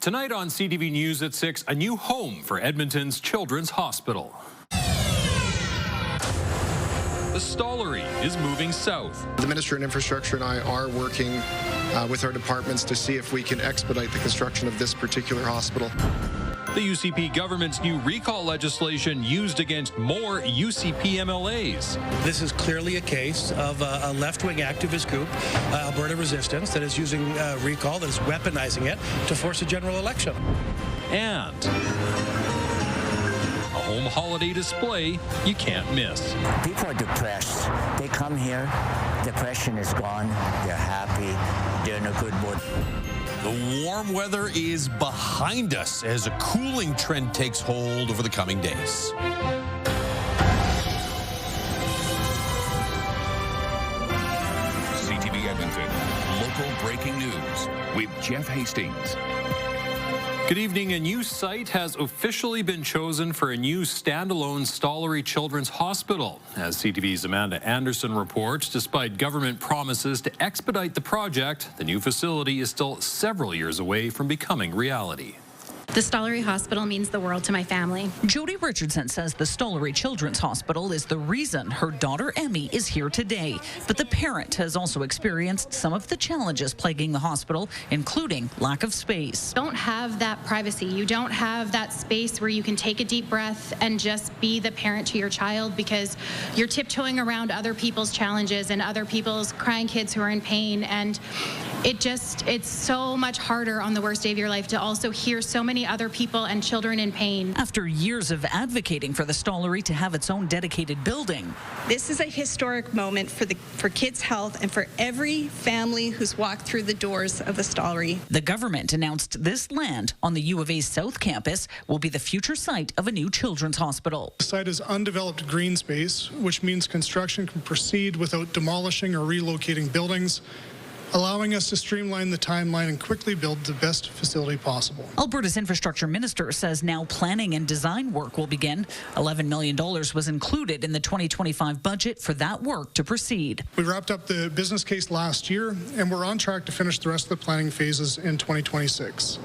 Tonight on CTV News at 6, a new home for Edmonton's Children's Hospital. The Stollery is moving south. The Minister of Infrastructure and I are working with our departments to see if we can expedite the construction of this particular hospital. The UCP government's new recall legislation used against more UCP MLAs. This is clearly a case of a left-wing activist group, Alberta Resistance, that is using recall, that is weaponizing it to force a general election. And a home holiday display you can't miss. People are depressed. They come here, depression is gone, they're happy, they're in a good mood. The warm weather is behind us as a cooling trend takes hold over the coming days. CTV Edmonton, local breaking news with Jeff Hastings. Good evening. A new site has officially been chosen for a new standalone Stollery Children's Hospital. As CTV's Amanda Anderson reports, despite government promises to expedite the project, the new facility is still several years away from becoming reality. The Stollery Hospital means the world to my family. Jody Richardson says the Stollery Children's Hospital is the reason her daughter Emmy is here today. But the parent has also experienced some of the challenges plaguing the hospital, including lack of space. You don't have that privacy. You don't have that space where you can take a deep breath and just be the parent to your child, because you're tiptoeing around other people's challenges and other people's crying kids who are in pain. And it's so much harder on the worst day of your life to also hear so many other people and children in pain. After years of advocating for the Stollery to have its own dedicated building. This is a historic moment for kids' health and for every family who's walked through the doors of the Stollery. The government announced this land on the U of A's South Campus will be the future site of a new children's hospital. The site is undeveloped green space, which means construction can proceed without demolishing or relocating buildings, allowing us to streamline the timeline and quickly build the best facility possible. Alberta's infrastructure minister says now planning and design work will begin. $11 million was included in the 2025 budget for that work to proceed. We wrapped up the business case last year, and we're on track to finish the rest of the planning phases in 2026.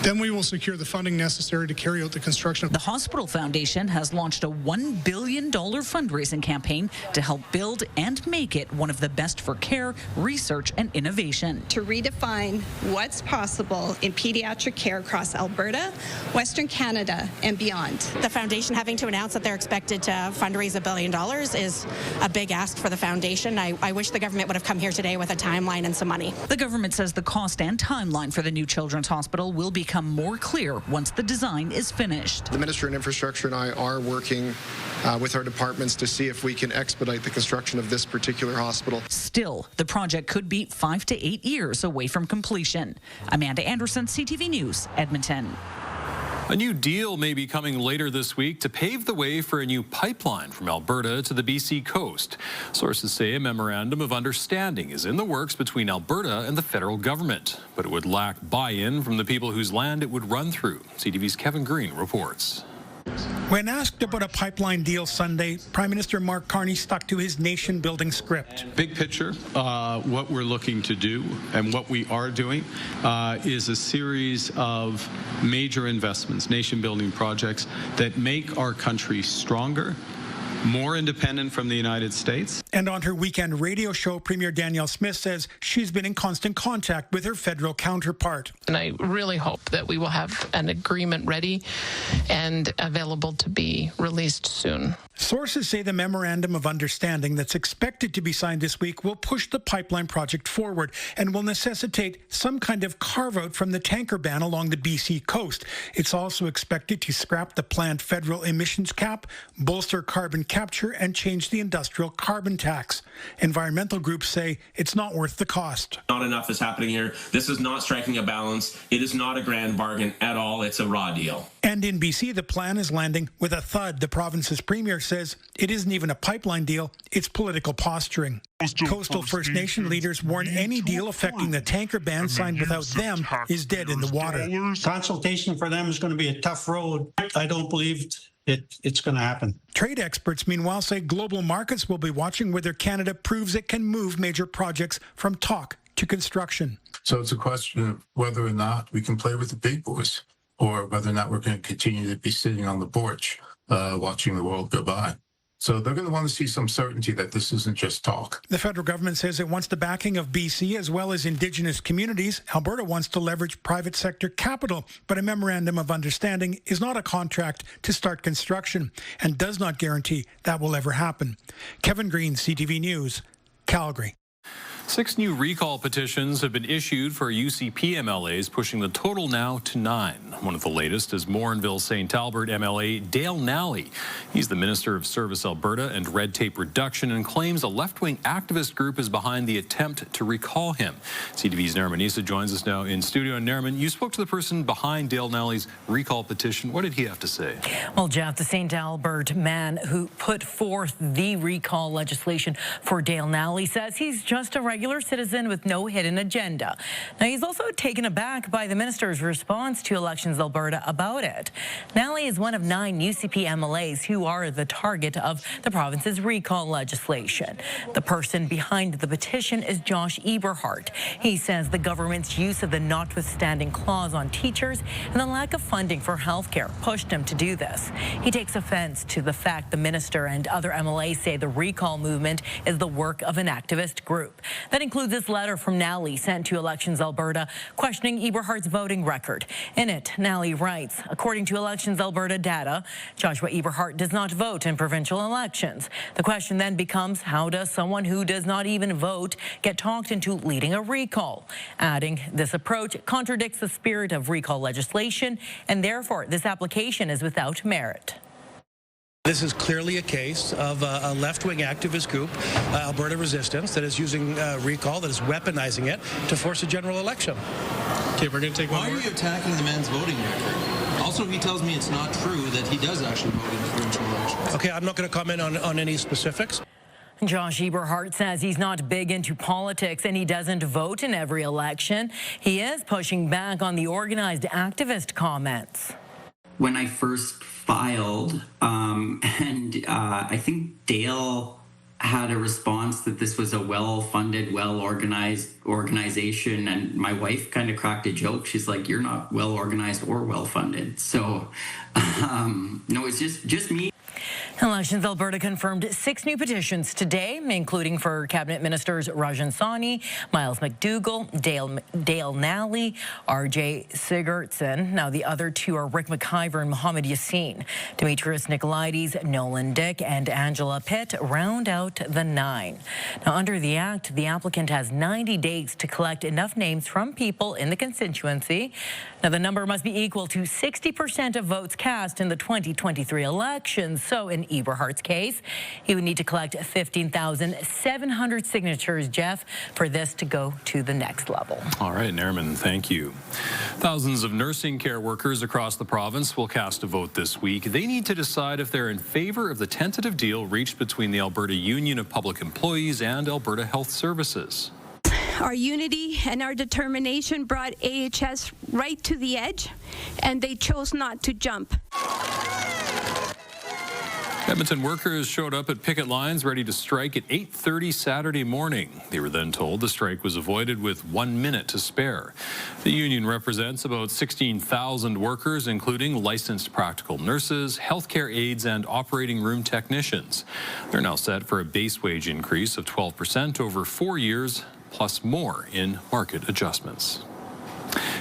Then we will secure the funding necessary to carry out the construction. The Hospital Foundation has launched a $1 billion fundraising campaign to help build and make it one of the best for care, research, and innovation. To redefine what's possible in pediatric care across Alberta, Western Canada, and beyond. The foundation having to announce that they're expected to fundraise $1 billion is a big ask for the foundation. I wish the government would have come here today with a timeline and some money. The government says the cost and timeline for the new children's hospital will become more clear once the design is finished. The Minister of Infrastructure and I are working with our departments to see if we can expedite the construction of this particular hospital. Still, the project could be 5 to 8 years away from completion. Amanda Anderson, CTV News, Edmonton. A new deal may be coming later this week to pave the way for a new pipeline from Alberta to the BC coast. Sources say a memorandum of understanding is in the works between Alberta and the federal government, but it would lack buy-in from the people whose land it would run through. CTV's Kevin Green reports. When asked about a pipeline deal Sunday, Prime Minister Mark Carney stuck to his nation-building script. Big picture, what we're looking to do and what we are doing is a series of major investments, nation-building projects that make our country stronger, more independent from the United States. And on her weekend radio show, Premier Danielle Smith says she's been in constant contact with her federal counterpart. And I really hope that we will have an agreement ready and available to be released soon. Sources say the memorandum of understanding that's expected to be signed this week will push the pipeline project forward and will necessitate some kind of carve-out from the tanker ban along the BC coast. It's also expected to scrap the planned federal emissions cap, bolster carbon capture, and change the industrial carbon tax. Environmental groups say it's not worth the cost. Not enough is happening here. This is not striking a balance. It is not a grand bargain at all. It's a raw deal. And in BC, the plan is landing with a thud. The province's premier says it isn't even a pipeline deal, it's political posturing. Coastal First Nation leaders warn any deal affecting the tanker ban signed without them is dead in the water. Consultation for them is going to be a tough road. I don't believe it's going to happen. Trade experts, meanwhile, say global markets will be watching whether Canada proves it can move major projects from talk to construction. So it's a question of whether or not we can play with the big boys, or whether or not we're going to continue to be sitting on the porch watching the world go by. So they're going to want to see some certainty that this isn't just talk. The federal government says it wants the backing of BC as well as Indigenous communities. Alberta wants to leverage private sector capital, but a memorandum of understanding is not a contract to start construction and does not guarantee that will ever happen. Kevin Green, CTV News, Calgary. 6 new recall petitions have been issued for UCP MLAs, pushing the total now to 9. One of the latest is Morinville-St. Albert MLA Dale Nally. He's the Minister of Service Alberta and Red Tape Reduction and claims a left-wing activist group is behind the attempt to recall him. CTV's Nariman Issa joins us now in studio. And Nariman, you spoke to the person behind Dale Nally's recall petition. What did he have to say? Well, Jeff, the St. Albert man who put forth the recall legislation for Dale Nally says he's just a regular citizen with no hidden agenda. Now, he's also taken aback by the minister's response to Elections Alberta about it. Nally is one of 9 UCP MLAs who are the target of the province's recall legislation. The person behind the petition is Josh Eberhardt. He says the government's use of the notwithstanding clause on teachers and the lack of funding for health care pushed him to do this. He takes offense to the fact the minister and other MLAs say the recall movement is the work of an activist group. That includes this letter from Nally sent to Elections Alberta questioning Eberhardt's voting record. In it, Nally writes, according to Elections Alberta data, Joshua Eberhardt does not vote in provincial elections. The question then becomes, how does someone who does not even vote get talked into leading a recall? Adding, this approach contradicts the spirit of recall legislation, and therefore this application is without merit. This is clearly a case of a left-wing activist group, Alberta Resistance, that is using recall, that is weaponizing it to force a general election. Okay, we're going to take one more. Why are you attacking the man's voting record? Also, he tells me it's not true that he does actually vote in the provincial elections. Okay, I'm not going to comment on any specifics. Josh Eberhardt says he's not big into politics and he doesn't vote in every election. He is pushing back on the organized activist comments. When I first filed, I think Dale had a response that this was a well-funded, well-organized organization, and my wife kind of cracked a joke. She's like, "You're not well-organized or well-funded." So, no, it's just me. Elections Alberta confirmed 6 new petitions today, including for Cabinet Ministers Rajan Sawhney, Miles McDougall, Dale Nally, R.J. Sigurdsson. Now, the other 2 are Rick McIver and Mohammed Yassin. Demetrius Nicolaides, Nolan Dick, and Angela Pitt round out the 9. Now, under the Act, the applicant has 90 days to collect enough names from people in the constituency. Now, the number must be equal to 60% of votes cast in the 2023 elections. So, in Eberhardt's case, he would need to collect 15,700 signatures, Jeff, for this to go to the next level. All right, Nariman, thank you. Thousands of nursing care workers across the province will cast a vote this week. They need to decide if they're in favor of the tentative deal reached between the Alberta Union of Public Employees and Alberta Health Services. Our unity and our determination brought AHS right to the edge, and they chose not to jump. Edmonton workers showed up at picket lines ready to strike at 8:30 Saturday morning. They were then told the strike was avoided with 1 minute to spare. The union represents about 16,000 workers, including licensed practical nurses, healthcare aides, and operating room technicians. They're now set for a base wage increase of 12% over 4 years, plus more in market adjustments.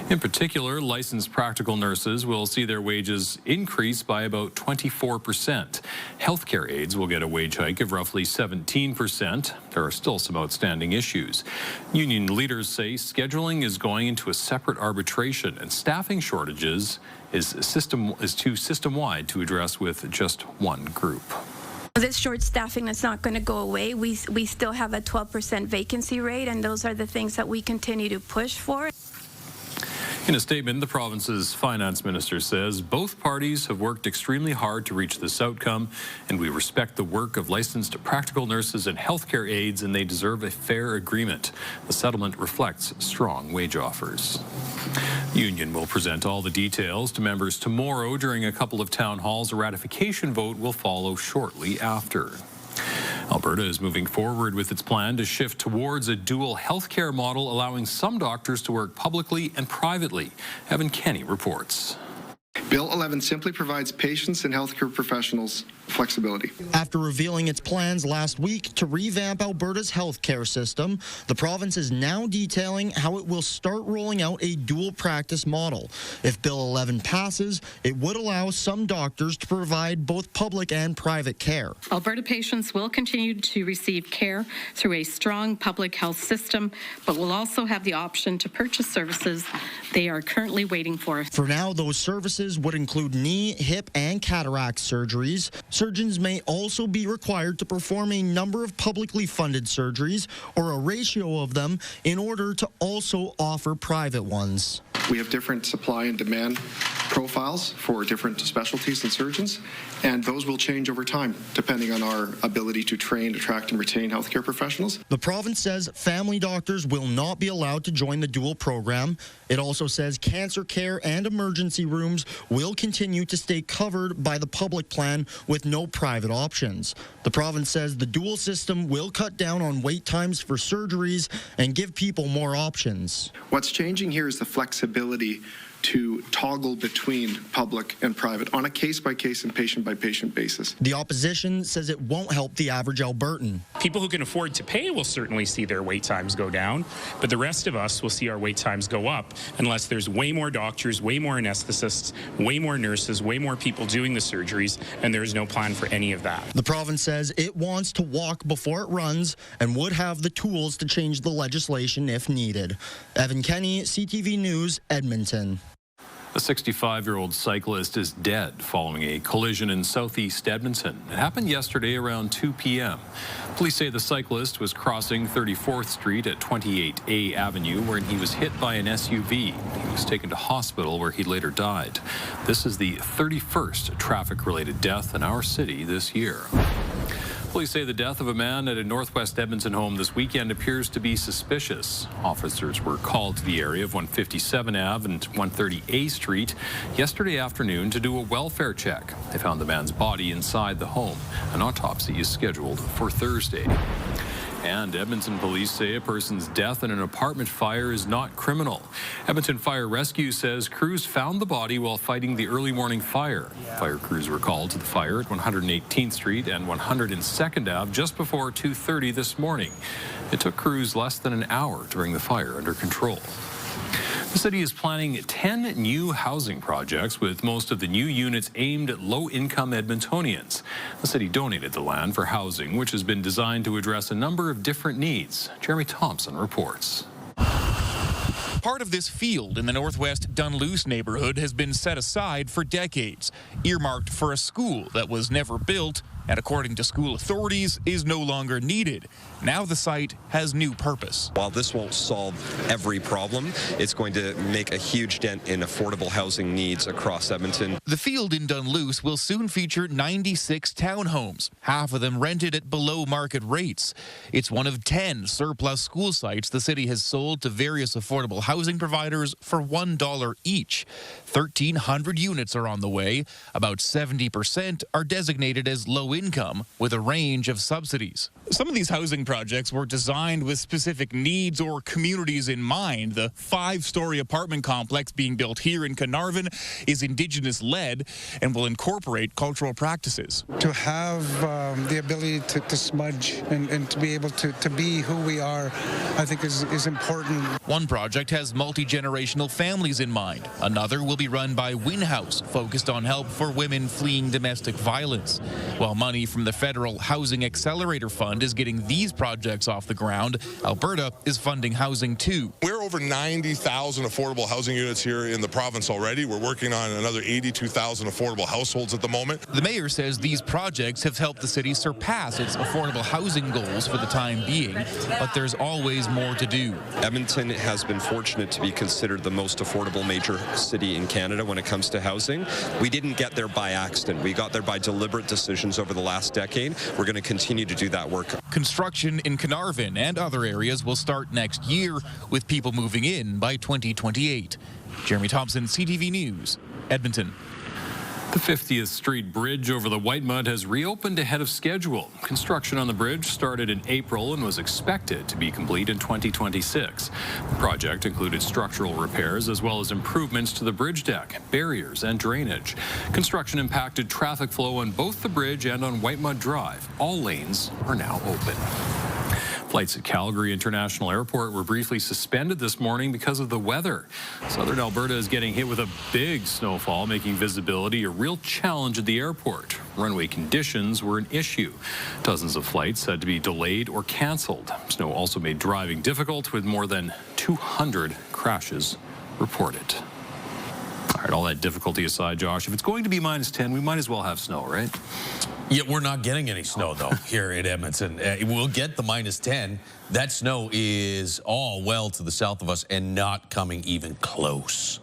In particular, licensed practical nurses will see their wages increase by about 24%. Healthcare aides will get a wage hike of roughly 17%. There are still some outstanding issues. Union leaders say scheduling is going into a separate arbitration, and staffing shortages is too system-wide to address with just one group. This short staffing is not going to go away. We still have a 12% vacancy rate, and those are the things that we continue to push for. In a statement, the province's finance minister says both parties have worked extremely hard to reach this outcome, and we respect the work of licensed practical nurses and healthcare aides, and they deserve a fair agreement. The settlement reflects strong wage offers. The union will present all the details to members tomorrow during a couple of town halls. A ratification vote will follow shortly after. Alberta is moving forward with its plan to shift towards a dual healthcare model, allowing some doctors to work publicly and privately. Evan Kenny reports. Bill 11 simply provides patients and healthcare professionals flexibility. After revealing its plans last week to revamp Alberta's healthcare system, the province is now detailing how it will start rolling out a dual practice model. If Bill 11 passes, it would allow some doctors to provide both public and private care. Alberta patients will continue to receive care through a strong public health system, but will also have the option to purchase services they are currently waiting for. For now, those services would include knee, hip, and cataract surgeries. Surgeons may also be required to perform a number of publicly funded surgeries or a ratio of them in order to also offer private ones. We have different supply and demand profiles for different specialties and surgeons, and those will change over time depending on our ability to train, attract, and retain healthcare professionals. The province says family doctors will not be allowed to join the dual program. It also says cancer care and emergency rooms will continue to stay covered by the public plan with no private options. The province says the dual system will cut down on wait times for surgeries and give people more options. What's changing here is the flexibility to toggle between public and private on a case-by-case and patient-by-patient basis. The opposition says it won't help the average Albertan. People who can afford to pay will certainly see their wait times go down, but the rest of us will see our wait times go up unless there's way more doctors, way more anesthetists, way more nurses, way more people doing the surgeries, and there's no plan for any of that. The province says it wants to walk before it runs and would have the tools to change the legislation if needed. Evan Kenny, CTV News, Edmonton. A 65-year-old cyclist is dead following a collision in southeast Edmonton. It happened yesterday around 2 p.m. Police say the cyclist was crossing 34th Street at 28A Avenue when he was hit by an SUV. He was taken to hospital where he later died. This is the 31st traffic-related death in our city this year. Police say the death of a man at a northwest Edmonton home this weekend appears to be suspicious. Officers were called to the area of 157 Ave and 130A Street yesterday afternoon to do a welfare check. They found the man's body inside the home. An autopsy is scheduled for Thursday. And Edmonton police say a person's death in an apartment fire is not criminal. Edmonton Fire Rescue says crews found the body while fighting the early morning fire. Fire crews were called to the fire at 118th Street and 102nd Ave just before 2:30 this morning. It took crews less than an hour to bring the fire under control. The city is planning 10 new housing projects, with most of the new units aimed at low-income Edmontonians. The city donated the land for housing, which has been designed to address a number of different needs. Jeremy Thompson reports. Part of this field in the northwest Dunluce neighborhood has been set aside for decades, earmarked for a school that was never built and, according to school authorities, is no longer needed. Now the site has new purpose. While this won't solve every problem, it's going to make a huge dent in affordable housing needs across Edmonton. The field in Dunluce will soon feature 96 townhomes, half of them rented at below market rates. It's one of 10 surplus school sites the city has sold to various affordable housing providers for $1 each. 1,300 units are on the way. About 70% are designated as low income with a range of subsidies. Some of these housing projects were designed with specific needs or communities in mind. The 5-story apartment complex being built here in Carnarvon is Indigenous-led and will incorporate cultural practices. To have the ability to smudge and to be able to be who we are, I think is important. One project has multi-generational families in mind. Another will be run by Win House, focused on help for women fleeing domestic violence. While money from the Federal Housing Accelerator Fund is getting these projects off the ground, Alberta is funding housing too. We're over 90,000 affordable housing units here in the province already. We're working on another 82,000 affordable households at the moment. The mayor says these projects have helped the city surpass its affordable housing goals for the time being, but there's always more to do. Edmonton has been fortunate to be considered the most affordable major city in Canada when it comes to housing. We didn't get there by accident. We got there by deliberate decisions over the last decade. We're going to continue to do that work. Construction in Carnarvon and other areas will start next year, with people moving in by 2028. Jeremy Thompson, CTV News, Edmonton. The 50th Street Bridge over the Whitemud has reopened ahead of schedule. Construction on the bridge started in April and was expected to be complete in 2026. The project included structural repairs as well as improvements to the bridge deck, barriers, and drainage. Construction impacted traffic flow on both the bridge and on Whitemud Drive. All lanes are now open. Flights at Calgary International Airport were briefly suspended this morning because of the weather. Southern Alberta is getting hit with a big snowfall, making visibility a real challenge at the airport. Runway conditions were an issue. Dozens of flights had to be delayed or canceled. Snow also made driving difficult, with more than 200 crashes reported. All right, all that difficulty aside, Josh, if it's going to be -10, we might as well have snow, right? Yeah, we're not getting any snow, though, here in Edmonton. We'll get the -10. That snow is all well to the south of us and not coming even close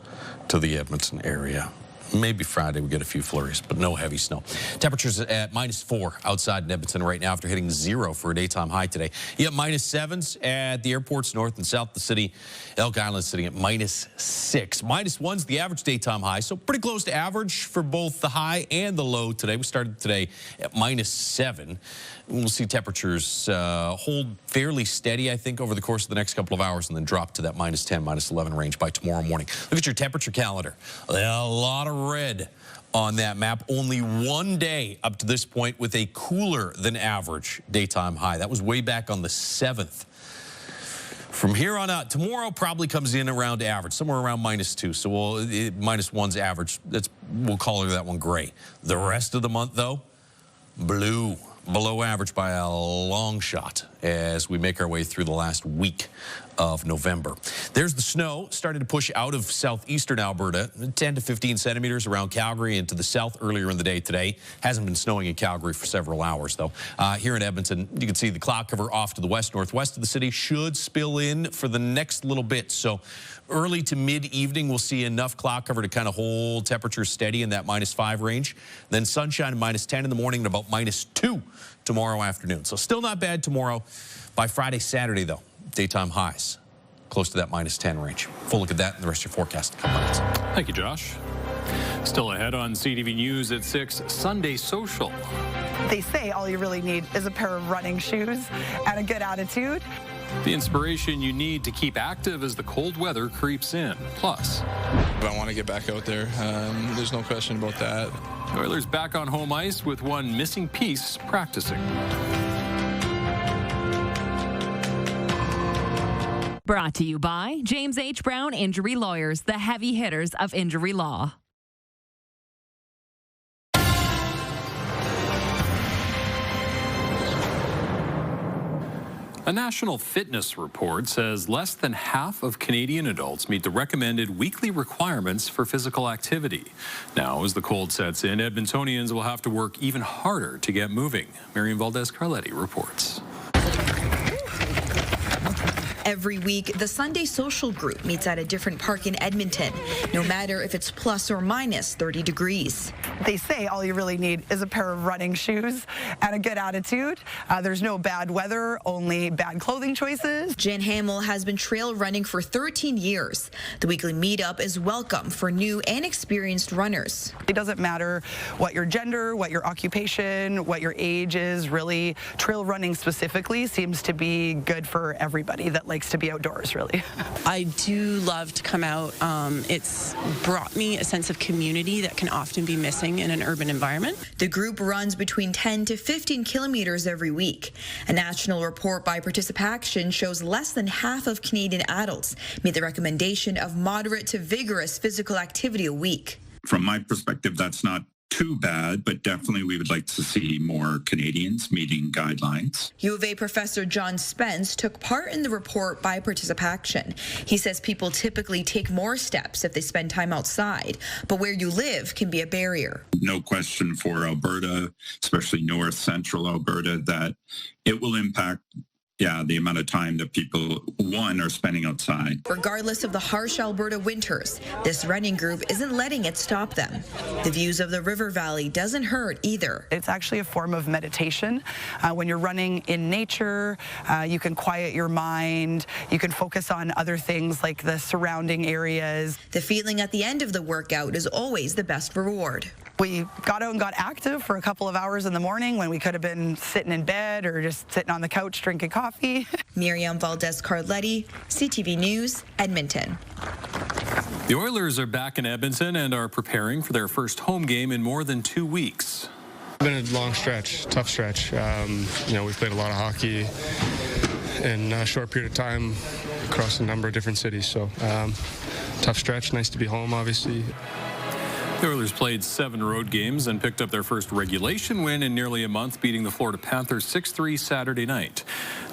to the Edmonton area. Maybe Friday we get a few flurries, but no heavy snow. Temperatures at -4 outside in Edmonton right now after hitting 0 for a daytime high today. You have -7s at the airports north and south of the city. Elk Island sitting at -6. -1's the average daytime high, so pretty close to average for both the high and the low today. We started today at -7. We'll see temperatures hold fairly steady, I think, over the course of the next couple of hours and then drop to that -10, -11 range by tomorrow morning. Look at your temperature calendar. A lot of red on that map. Only one day up to this point with a cooler than average daytime high. That was way back on the 7th. From here on out, tomorrow probably comes in around average, somewhere around -2. So -1's average. We'll call that one gray. The rest of the month, though, blue. Below average by a long shot as we make our way through the last week of November. There's the snow starting to push out of southeastern Alberta, 10 to 15 centimeters around Calgary and to the south earlier in the day today. Hasn't been snowing in Calgary for several hours, though. Here in Edmonton, you can see the cloud cover off to the west-northwest of the city should spill in for the next little bit. So early to mid-evening, we'll see enough cloud cover to kind of hold temperatures steady in that -5 range. Then sunshine at -10 in the morning and about -2 tomorrow afternoon. So still not bad tomorrow. By Friday, Saturday, though, daytime highs close to that -10 range. Full look at that and the rest of your forecast in a couple minutes. Thank you, Josh. Still ahead on CTV News at 6, Sunday Social. They say all you really need is a pair of running shoes and a good attitude. The inspiration you need to keep active as the cold weather creeps in. Plus, I want to get back out there. There's no question about that. Oilers back on home ice with one missing piece practicing. Brought to you by James H. Brown Injury Lawyers, the heavy hitters of injury law. A national fitness report says less than half of Canadian adults meet the recommended weekly requirements for physical activity. Now, as the cold sets in, Edmontonians will have to work even harder to get moving. Marian Valdez-Carletti reports. Every week, the Sunday Social Group meets at a different park in Edmonton, no matter if it's plus or minus 30 degrees. They say all you really need is a pair of running shoes and a good attitude. There's no bad weather, only bad clothing choices. Jen Hamill has been trail running for 13 years. The weekly meetup is welcome for new and experienced runners. It doesn't matter what your gender, what your occupation, what your age is, really. Trail running specifically seems to be good for everybody that likes to be outdoors, really. I do love to come out. It's brought me a sense of community that can often be missing in an urban environment. The group runs between 10 to 15 kilometers every week. A national report by Participation shows less than half of Canadian adults meet the recommendation of moderate to vigorous physical activity a week. From my perspective, that's not too bad, but definitely we would like to see more Canadians meeting guidelines. U of A professor John Spence took part in the report by Participation. He says people typically take more steps if they spend time outside, but where you live can be a barrier. No question for Alberta, especially north central Alberta, that it will impact the amount of time that people, are spending outside. Regardless of the harsh Alberta winters, this running group isn't letting it stop them. The views of the river valley doesn't hurt either. It's actually a form of meditation. When you're running in nature, you can quiet your mind. You can focus on other things like the surrounding areas. The feeling at the end of the workout is always the best reward. We got out and got active for a couple of hours in the morning when we could have been sitting in bed or just sitting on the couch drinking coffee. Miriam Valdez-Carletti, CTV News, Edmonton. The Oilers are back in Edmonton and are preparing for their first home game in more than 2 weeks. It's been a long stretch, tough stretch. We've played a lot of hockey in a short period of time across a number of different cities. So tough stretch, nice to be home, obviously. The Oilers played 7 road games and picked up their first regulation win in nearly a month, beating the Florida Panthers 6-3 Saturday night.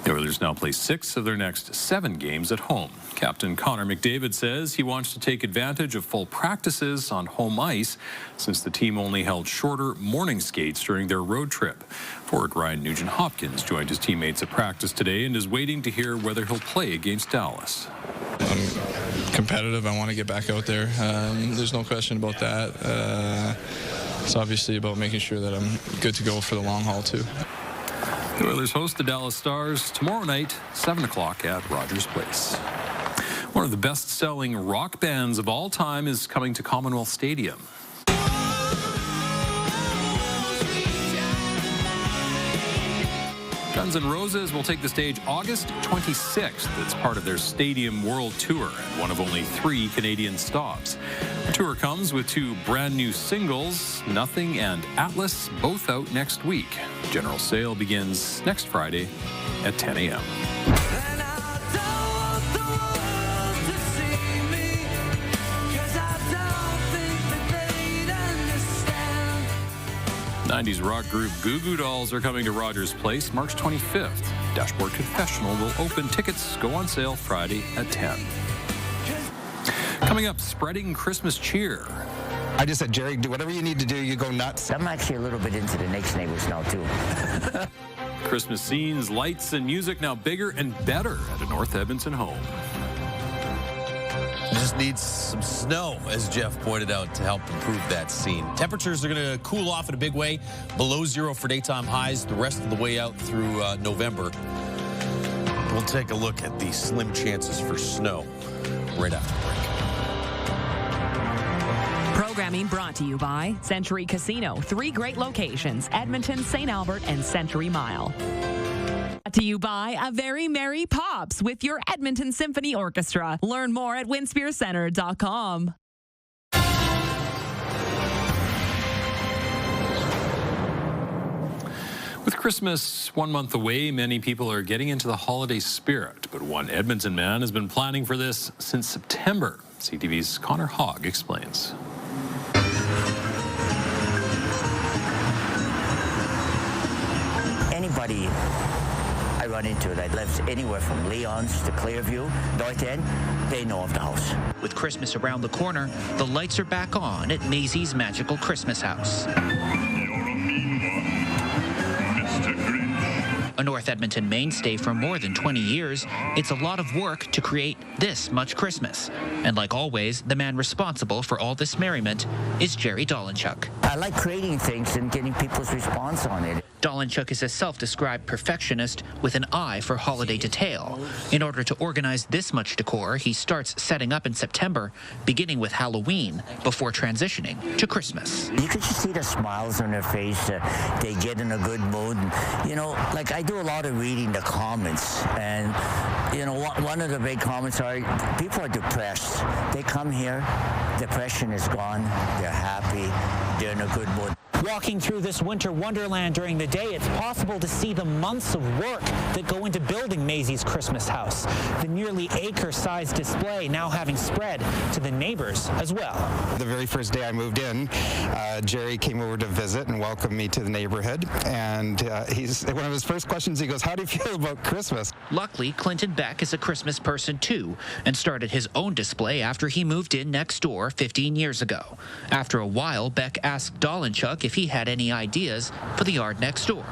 The Oilers now play 6 of their next 7 games at home. Captain Connor McDavid says he wants to take advantage of full practices on home ice since the team only held shorter morning skates during their road trip. Forward Ryan Nugent-Hopkins joined his teammates at practice today and is waiting to hear whether he'll play against Dallas. I'm competitive. I want to get back out there. There's no question about that. It's obviously about making sure that I'm good to go for the long haul, too. The Oilers host the Dallas Stars tomorrow night, 7 o'clock at Rogers Place. One of the best-selling rock bands of all time is coming to Commonwealth Stadium. Guns N' Roses will take the stage August 26th. It's part of their Stadium World Tour and one of only 3 Canadian stops. The tour comes with 2 brand new singles, Nothing and Atlas, both out next week. General sale begins next Friday at 10 a.m. 90s rock group Goo Goo Dolls are coming to Rogers Place March 25th. Dashboard Confessional will open. Tickets go on sale Friday at 10. Coming up, spreading Christmas cheer. I just said, Jerry, do whatever you need to do. You go nuts. I'm actually a little bit into the next neighbors now, too. Christmas scenes, lights, and music now bigger and better at a North Edmonton home. Just needs some snow, as Jeff pointed out, to help improve that scene. Temperatures are going to cool off in a big way. Below 0 for daytime highs the rest of the way out through November. We'll take a look at the slim chances for snow right after the break. Programming brought to you by Century Casino. 3 great locations, Edmonton, St. Albert, and Century Mile. Brought to you by A Very Merry Pops with your Edmonton Symphony Orchestra. Learn more at winspearcenter.com. With Christmas 1 month away, many people are getting into the holiday spirit. But one Edmonton man has been planning for this since September. CTV's Connor Hogg explains. Anybody I run into that lives anywhere from Leon's to Clearview, North End, they know of the house. With Christmas around the corner, the lights are back on at Maisie's Magical Christmas House. A North Edmonton mainstay for more than 20 years, it's a lot of work to create this much Christmas. And like always, the man responsible for all this merriment is Jerry Dolenchuk. I like creating things and getting people's response on it. Dolenchuk is a self-described perfectionist with an eye for holiday detail. In order to organize this much decor, he starts setting up in September, beginning with Halloween, before transitioning to Christmas. You could just see the smiles on their face. They get in a good mood. And, like I do a lot of reading the comments. And, one of the big comments are, people are depressed. They come here, depression is gone, they're happy, they're in a good mood. Walking through this winter wonderland during the day, it's possible to see the months of work that go into building Maisie's Christmas house. The nearly acre-sized display now having spread to the neighbors as well. The very first day I moved in, Jerry came over to visit and welcomed me to the neighborhood. And one of his first questions, he goes, "How do you feel about Christmas?" Luckily, Clinton Beck is a Christmas person too, and started his own display after he moved in next door 15 years ago. After a while, Beck asked Dolenchuk if he had any ideas for the yard next door.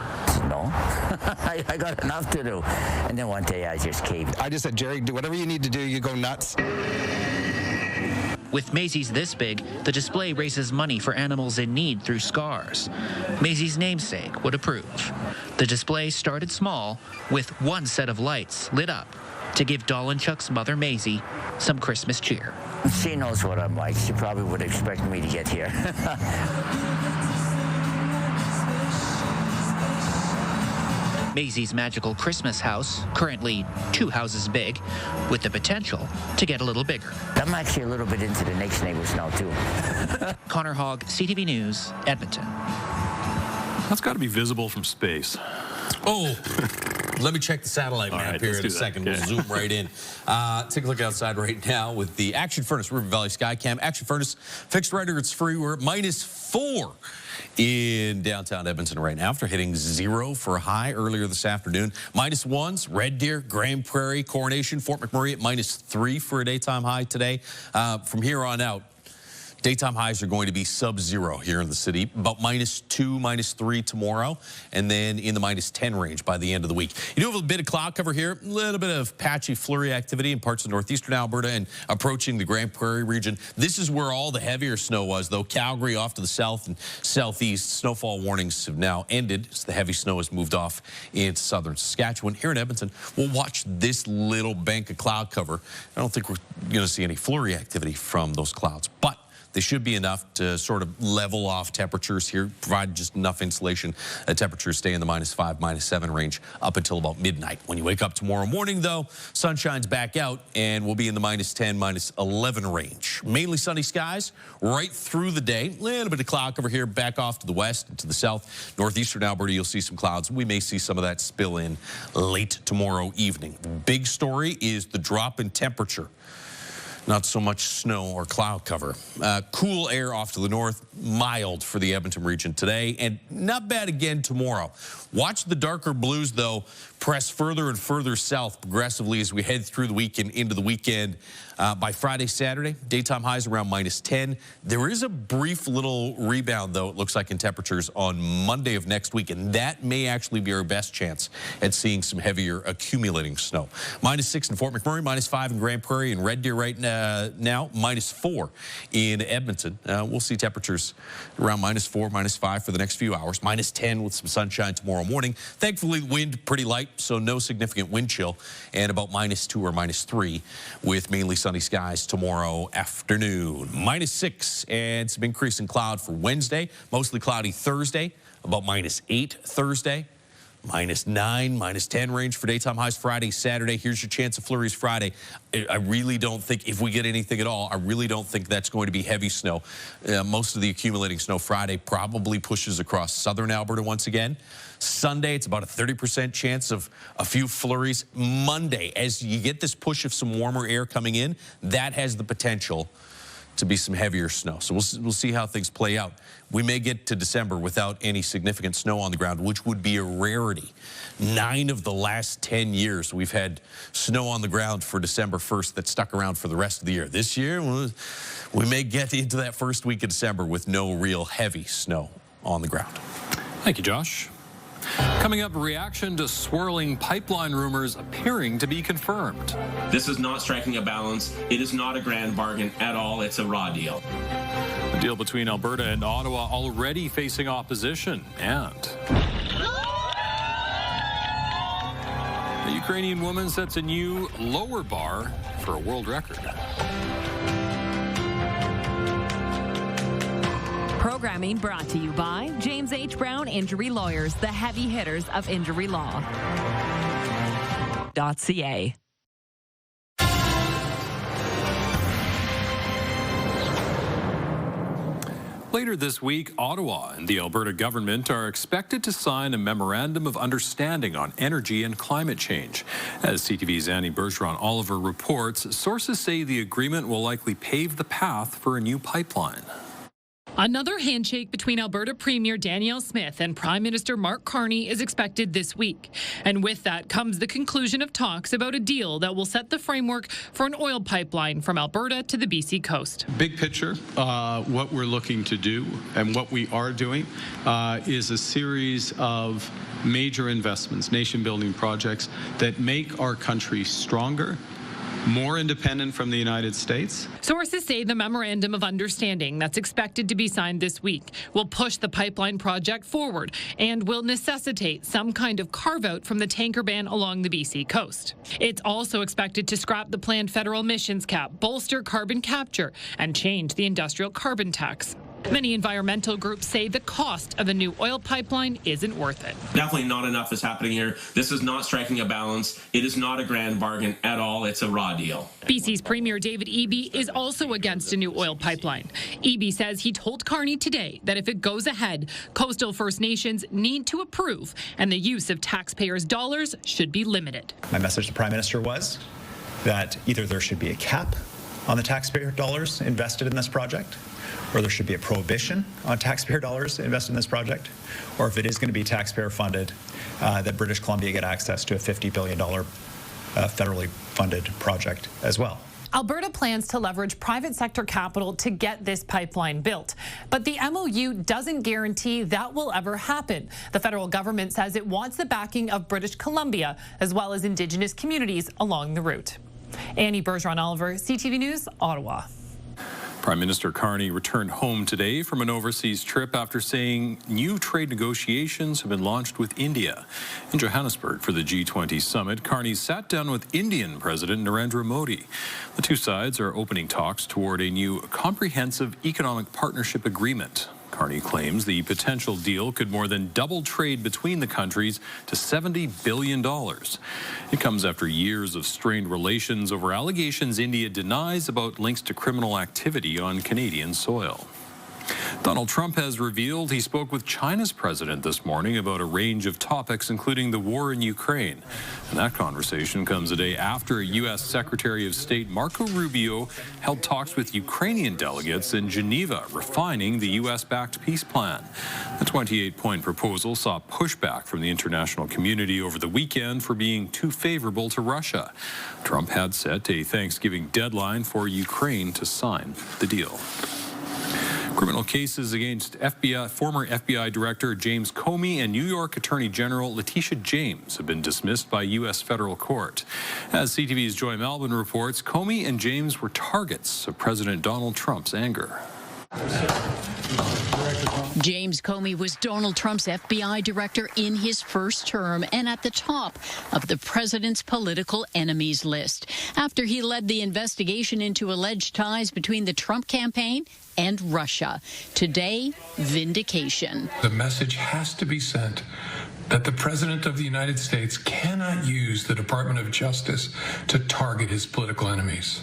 No, I got enough to do. And then one day I just caved. I just said, Jerry, do whatever you need to do. You go nuts. With Maisie's this big, the display raises money for animals in need through SCARS. Maisie's namesake would approve. The display started small, with one set of lights lit up to give Dolenchuk's mother Maisie some Christmas cheer. She knows what I'm like. She probably would expect me to get here. Maisie's magical Christmas house, currently 2 houses big, with the potential to get a little bigger. I'm actually a little bit into the next neighbors now, too. Connor Hogg, CTV News, Edmonton. That's got to be visible from space. Oh, let me check the satellite map here in a second. We'll zoom right in. Take a look outside right now with the Action Furnace River Valley Skycam. Action Furnace fixed radar, it's free. We're at -4 in downtown Edmonton right now after hitting 0 for a high earlier this afternoon. -1s, Red Deer, Graham Prairie, Coronation, Fort McMurray at -3 for a daytime high today. From here on out, daytime highs are going to be sub-0 here in the city, about -2, -3 tomorrow, and then in the -10 range by the end of the week. You do have a bit of cloud cover here, a little bit of patchy flurry activity in parts of northeastern Alberta and approaching the Grande Prairie region. This is where all the heavier snow was, though. Calgary off to the south and southeast. Snowfall warnings have now ended as the heavy snow has moved off into southern Saskatchewan. Here in Edmonton, we'll watch this little bank of cloud cover. I don't think we're going to see any flurry activity from those clouds, but they should be enough to sort of level off temperatures here, provide just enough insulation. Temperatures stay in the -5, -7 range up until about midnight. When you wake up tomorrow morning, though, sun shines back out and we'll be in the -10, -11 range. Mainly sunny skies right through the day. A little bit of cloud cover here, back off to the west and to the south. Northeastern Alberta, you'll see some clouds. We may see some of that spill in late tomorrow evening. Big story is the drop in temperature. Not so much snow or cloud cover. Cool air off to the north, mild for the Edmonton region today, and not bad again tomorrow. Watch the darker blues, though, press further and further south progressively as we head through the weekend into the weekend. By Friday, Saturday, daytime highs around -10. There is a brief little rebound, though, it looks like, in temperatures on Monday of next week, and that may actually be our best chance at seeing some heavier accumulating snow. -6 in Fort McMurray, -5 in Grande Prairie and Red Deer right now, -4 in Edmonton. We'll see temperatures around -4, -5 for the next few hours, -10 with some sunshine tomorrow morning. Thankfully, wind pretty light, so no significant wind chill, and about -2 or -3 with mainly sunny skies tomorrow afternoon. -6 and some increase in cloud for Wednesday, mostly cloudy Thursday, about -8 Thursday. -9, -10 range for daytime highs Friday, Saturday. Here's your chance of flurries Friday. I really don't think, if we get anything at all, I really don't think that's going to be heavy snow. Most of the accumulating snow Friday probably pushes across southern Alberta once again. Sunday, it's about a 30% chance of a few flurries. Monday, as you get this push of some warmer air coming in, that has the potential to be some heavier snow. So we'll see how things play out. We may get to December without any significant snow on the ground, which would be a rarity. 9 of the last 10 years, we've had snow on the ground for December 1st that stuck around for the rest of the year. This year, we may get into that first week of December with no real heavy snow on the ground. Thank you, Josh. Coming up, a reaction to swirling pipeline rumors appearing to be confirmed. This is not striking a balance. It is not a grand bargain at all. It's a raw deal. The deal between Alberta and Ottawa already facing opposition, and a Ukrainian woman sets a new lower bar for a world record. Programming brought to you by James H. Brown Injury Lawyers, the heavy hitters of injury law. .ca. Later this week, Ottawa and the Alberta government are expected to sign a memorandum of understanding on energy and climate change. As CTV's Annie Bergeron-Oliver reports, sources say the agreement will likely pave the path for a new pipeline. Another handshake between Alberta Premier Danielle Smith and Prime Minister Mark Carney is expected this week. And with that comes the conclusion of talks about a deal that will set the framework for an oil pipeline from Alberta to the BC coast. Big picture, what we're looking to do and what we are doing is a series of major investments, nation-building projects that make our country stronger, more independent from the United States. Sources say the memorandum of understanding that's expected to be signed this week will push the pipeline project forward and will necessitate some kind of carve-out from the tanker ban along the BC coast. It's also expected to scrap the planned federal emissions cap, bolster carbon capture, and change the industrial carbon tax. Many environmental groups say the cost of a new oil pipeline isn't worth it. Definitely not enough is happening here. This is not striking a balance. It is not a grand bargain at all. It's a raw deal. BC's Premier David Eby is also against a new oil pipeline. Eby says he told Carney today that if it goes ahead, coastal First Nations need to approve, and the use of taxpayers' dollars should be limited. My message to the Prime Minister was that either there should be a cap on the taxpayer dollars invested in this project, or there should be a prohibition on taxpayer dollars invested in this project, or if it is going to be taxpayer funded, that British Columbia get access to a $50 billion federally funded project as well. Alberta plans to leverage private sector capital to get this pipeline built. But the MOU doesn't guarantee that will ever happen. The federal government says it wants the backing of British Columbia, as well as Indigenous communities along the route. Annie Bergeron-Oliver, CTV News, Ottawa. Prime Minister Carney returned home today from an overseas trip after saying new trade negotiations have been launched with India. In Johannesburg for the G20 summit, Carney sat down with Indian President Narendra Modi. The two sides are opening talks toward a new comprehensive economic partnership agreement. Carney claims the potential deal could more than double trade between the countries to $70 billion. It comes after years of strained relations over allegations India denies about links to criminal activity on Canadian soil. Donald Trump has revealed he spoke with China's president this morning about a range of topics, including the war in Ukraine. And that conversation comes a day after U.S. Secretary of State Marco Rubio held talks with Ukrainian delegates in Geneva, refining the U.S.-backed peace plan. The 28-point proposal saw pushback from the international community over the weekend for being too favorable to Russia. Trump had set a Thanksgiving deadline for Ukraine to sign the deal. Criminal cases against former FBI Director James Comey and New York Attorney General Letitia James have been dismissed by U.S. federal court. As CTV's Joy Malvin reports, Comey and James were targets of President Donald Trump's anger. James Comey was Donald Trump's FBI director in his first term and at the top of the president's political enemies list after he led the investigation into alleged ties between the Trump campaign and Russia. Today, vindication. The message has to be sent that the President of the United States cannot use the Department of Justice to target his political enemies.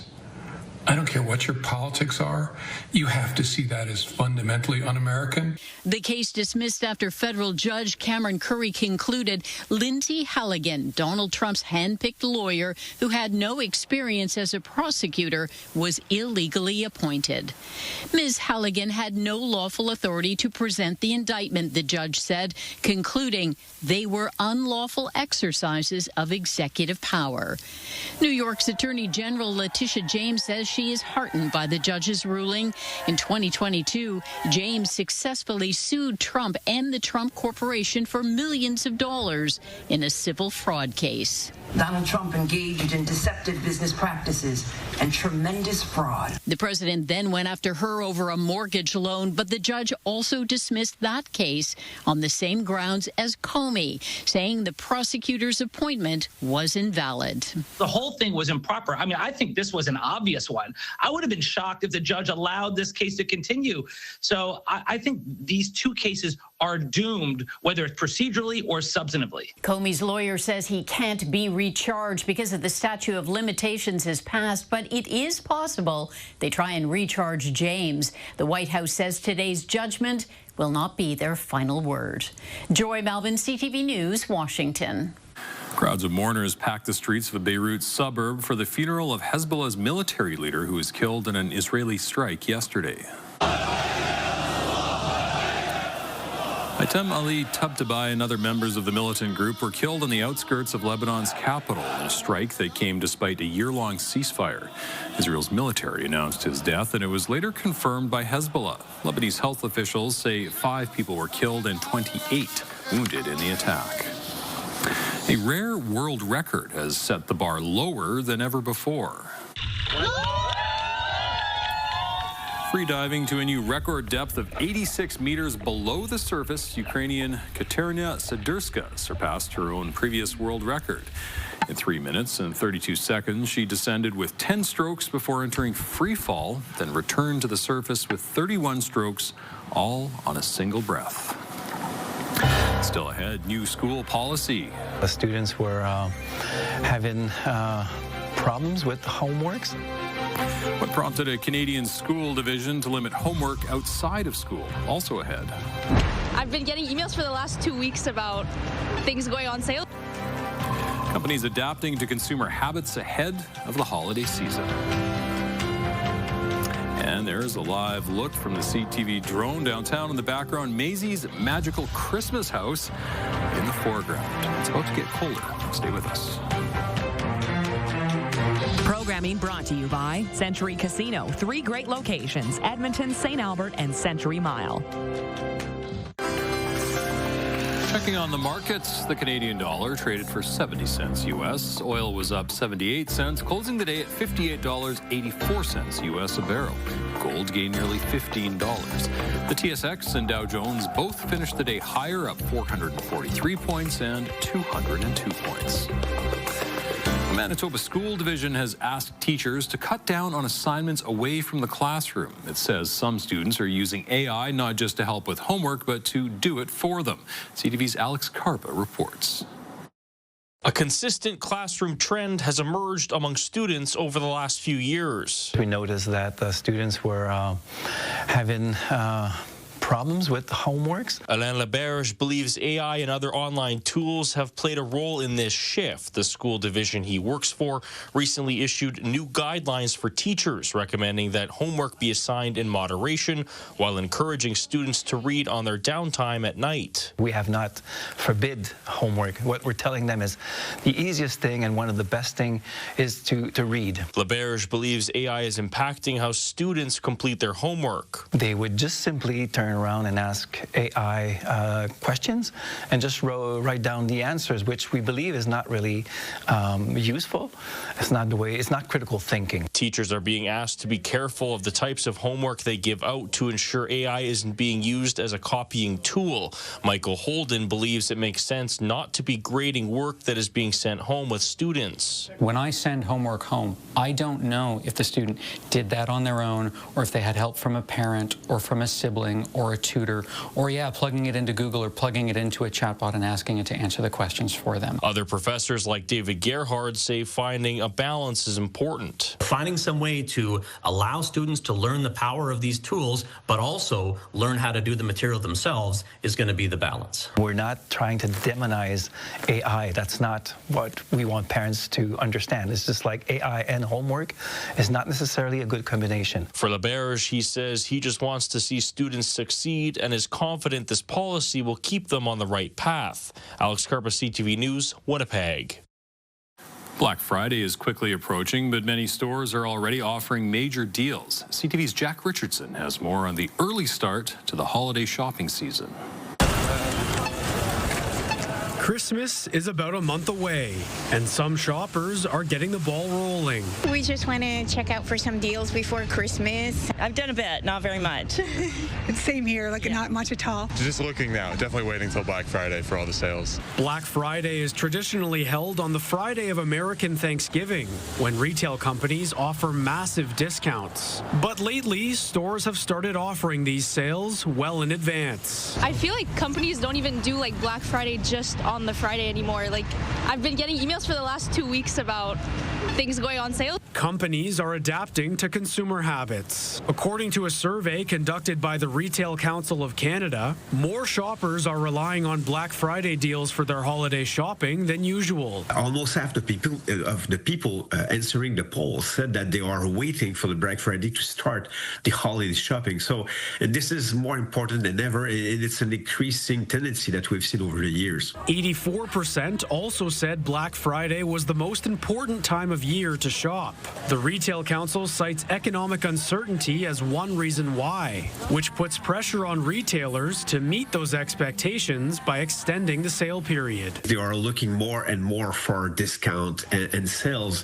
I don't care what your politics are. You have to see that as fundamentally un-American. The case dismissed after federal judge Cameron Curry concluded Lindsay Halligan, Donald Trump's handpicked lawyer who had no experience as a prosecutor, was illegally appointed. Ms. Halligan had no lawful authority to present the indictment, the judge said, concluding they were unlawful exercises of executive power. New York's Attorney General Letitia James says she is heartened by the judge's ruling. In 2022, James successfully sued Trump and the Trump Corporation for millions of dollars in a civil fraud case. Donald Trump engaged in deceptive business practices and tremendous fraud. The president then went after her over a mortgage loan, but the judge also dismissed that case on the same grounds as Comey, saying the prosecutor's appointment was invalid. The whole thing was improper. I mean, I think this was an obvious one. I would have been shocked if the judge allowed this case to continue. So I think these two cases are doomed, whether it's procedurally or substantively. Comey's lawyer says he can't be recharged because of the statute of limitations has passed, but it is possible they try and recharge James. The White House says today's judgment will not be their final word. Joy Malvin, CTV News, Washington. Crowds of mourners packed the streets of a Beirut suburb for the funeral of Hezbollah's military leader who was killed in an Israeli strike yesterday. Item Ali Tabtabai and other members of the militant group were killed on the outskirts of Lebanon's capital in a strike that came despite a year-long ceasefire. Israel's military announced his death, and it was later confirmed by Hezbollah. Lebanese health officials say 5 people were killed and 28 wounded in the attack. A rare world record has set the bar lower than ever before. Freediving to a new record depth of 86 meters below the surface, Ukrainian Katerina Sidurska surpassed her own previous world record. In 3 minutes and 32 seconds, she descended with 10 strokes before entering free fall, then returned to the surface with 31 strokes, all on a single breath. Still ahead, new school policy. The students were having problems with homeworks. What prompted a Canadian school division to limit homework outside of school? Also ahead. I've been getting emails for the last 2 weeks about things going on sale. Companies adapting to consumer habits ahead of the holiday season. And there's a live look from the CTV drone downtown. In the background, Maisie's magical Christmas house in the foreground. It's about to get colder. Stay with us. Programming brought to you by Century Casino. 3 great locations: Edmonton, St. Albert, and Century Mile. Checking on the markets, the Canadian dollar traded for 70 cents U.S. Oil was up 78 cents, closing the day at $58.84 U.S. a barrel. Gold gained nearly $15. The TSX and Dow Jones both finished the day higher, up 443 points and 202 points. The Manitoba School Division has asked teachers to cut down on assignments away from the classroom. It says some students are using AI not just to help with homework, but to do it for them. CTV's Alex Carpa reports. A consistent classroom trend has emerged among students over the last few years. We noticed that the students were having problems with homeworks. Alain Laberge believes AI and other online tools have played a role in this shift. The school division he works for recently issued new guidelines for teachers recommending that homework be assigned in moderation while encouraging students to read on their downtime at night. We have not forbid homework. What we're telling them is the easiest thing and one of the best thing is to read. Laberge believes AI is impacting how students complete their homework. They would just simply turn around and ask AI questions and just write down the answers, which we believe is not really useful. It's not the way, it's not critical thinking. Teachers are being asked to be careful of the types of homework they give out to ensure AI isn't being used as a copying tool. Michael Holden believes it makes sense not to be grading work that is being sent home with students. When I send homework home, I don't know if the student did that on their own or if they had help from a parent or from a sibling or a tutor, or plugging it into Google or plugging it into a chatbot and asking it to answer the questions for them. Other professors like David Gerhard say finding a balance is important. Finding some way to allow students to learn the power of these tools, but also learn how to do the material themselves is going to be the balance. We're not trying to demonize AI. That's not what we want parents to understand. It's just like AI and homework is not necessarily a good combination. For Laberge, he says he just wants to see students succeed and is confident this policy will keep them on the right path. Alex Carpa, CTV News, Winnipeg. Black Friday is quickly approaching, but many stores are already offering major deals. CTV's Jack Richardson has more on the early start to the holiday shopping season. Christmas is about a month away, and some shoppers are getting the ball rolling. We just want to check out for some deals before Christmas. I've done a bit, not very much. Same here, not much at all. Just looking now, definitely waiting until Black Friday for all the sales. Black Friday is traditionally held on the Friday of American Thanksgiving, when retail companies offer massive discounts. But lately, stores have started offering these sales well in advance. I feel like companies don't even do Black Friday just on the Friday anymore. I've been getting emails for the last 2 weeks about things going on sale. Companies are adapting to consumer habits. According to a survey conducted by the Retail Council of Canada, more shoppers are relying on Black Friday deals for their holiday shopping than usual. Almost half the people answering the poll said that they are waiting for the Black Friday to start the holiday shopping. So this is more important than ever, and it's an increasing tendency that we've seen over the years. 80% 94% also said Black Friday was the most important time of year to shop. The Retail Council cites economic uncertainty as one reason why, which puts pressure on retailers to meet those expectations by extending the sale period. They are looking more and more for discount and sales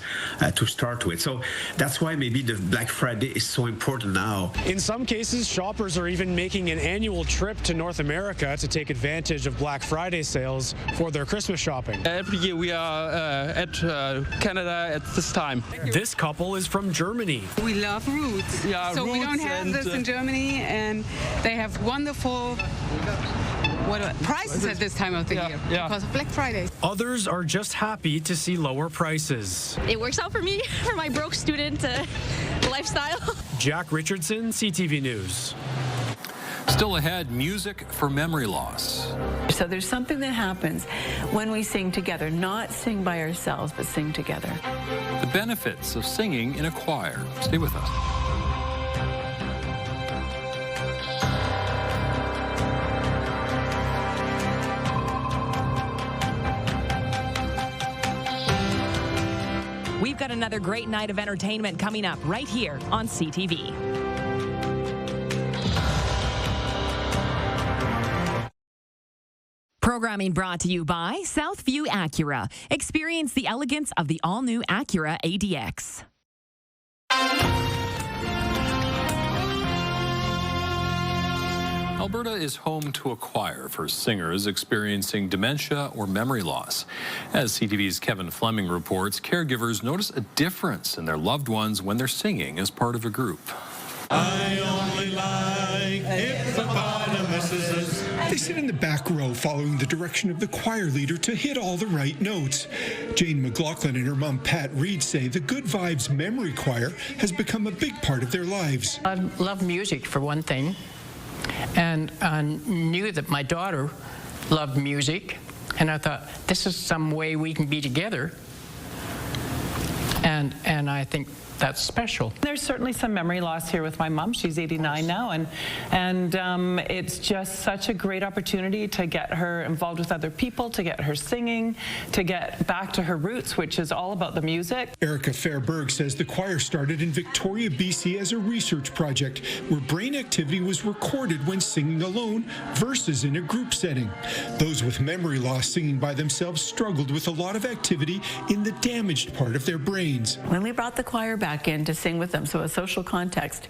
to start with. So that's why maybe the Black Friday is so important now. In some cases, shoppers are even making an annual trip to North America to take advantage of Black Friday sales for their Christmas shopping. Every year we are at Canada at this time. This couple is from Germany. We love roots. Yeah, so we roots don't have this in Germany, and they have wonderful prices at this time of the year because of Black Friday. Others are just happy to see lower prices. It works out for me, for my broke student lifestyle. Jack Richardson, CTV News. Still ahead, music for memory loss. So there's something that happens when we sing together, not sing by ourselves, but sing together. The benefits of singing in a choir. Stay with us. We've got another great night of entertainment coming up right here on CTV. Programming brought to you by Southview Acura. Experience the elegance of the all-new Acura ADX. Alberta is home to a choir for singers experiencing dementia or memory loss. As CTV's Kevin Fleming reports, caregivers notice a difference in their loved ones when they're singing as part of a group. I only like hippopotamuses. They sit in the back row following the direction of the choir leader to hit all the right notes. Jane McLaughlin and her mom Pat Reed say the Good Vibes Memory Choir has become a big part of their lives. I love music for one thing, and I knew that my daughter loved music, and I thought this is some way we can be together, and I think that's special. There's certainly some memory loss here with my mom. She's 89 now, and it's just such a great opportunity to get her involved with other people, to get her singing, to get back to her roots, which is all about the music. Erica Fairberg says the choir started in Victoria, BC as a research project where brain activity was recorded when singing alone versus in a group setting. Those with memory loss singing by themselves struggled with a lot of activity in the damaged part of their brains. When we brought the choir back in to sing with them, so a social context,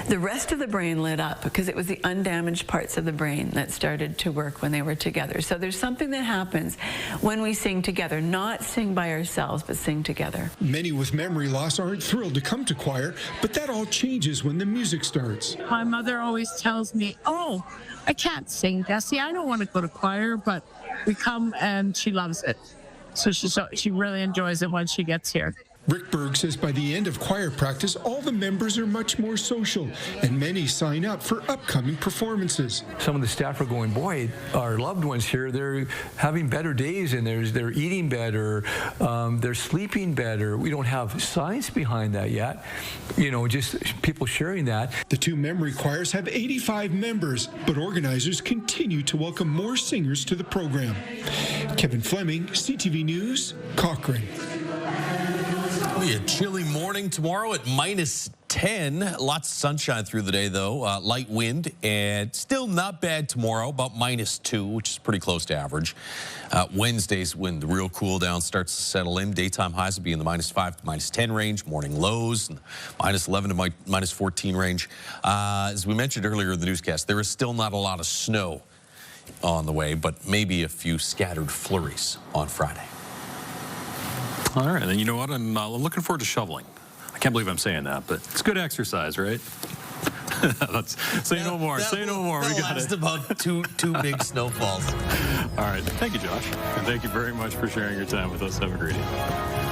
the rest of the brain lit up because it was the undamaged parts of the brain that started to work when they were together. So there's something that happens when we sing together, not sing by ourselves, but sing together. Many with memory loss aren't thrilled to come to choir, but that all changes when the music starts. My mother always tells me, oh, I can't sing, Bessie. I don't want to go to choir, but we come and she loves it. So she really enjoys it when she gets here. Rick Berg says by the end of choir practice, all the members are much more social, and many sign up for upcoming performances. Some of the staff are going, boy, our loved ones here, they're having better days, and they're eating better, they're sleeping better. We don't have science behind that yet, just people sharing that. The two memory choirs have 85 members, but organizers continue to welcome more singers to the program. Kevin Fleming, CTV News, Cochrane. It'll be a chilly morning tomorrow at -10. Lots of sunshine through the day, though. Light wind, and still not bad tomorrow, about -2, which is pretty close to average. Wednesdays, when the real cool down starts to settle in, daytime highs will be in the -5 to -10 range, morning lows, and -11 to -14 range. As we mentioned earlier in the newscast, there is still not a lot of snow on the way, but maybe a few scattered flurries on Friday. All right, and you know what? I'm looking forward to shoveling. I can't believe I'm saying that, but it's good exercise, right? Say no more. Say no more. We got it. About two big snowfalls. All right. Thank you, Josh. And thank you very much for sharing your time with us. Have a great evening.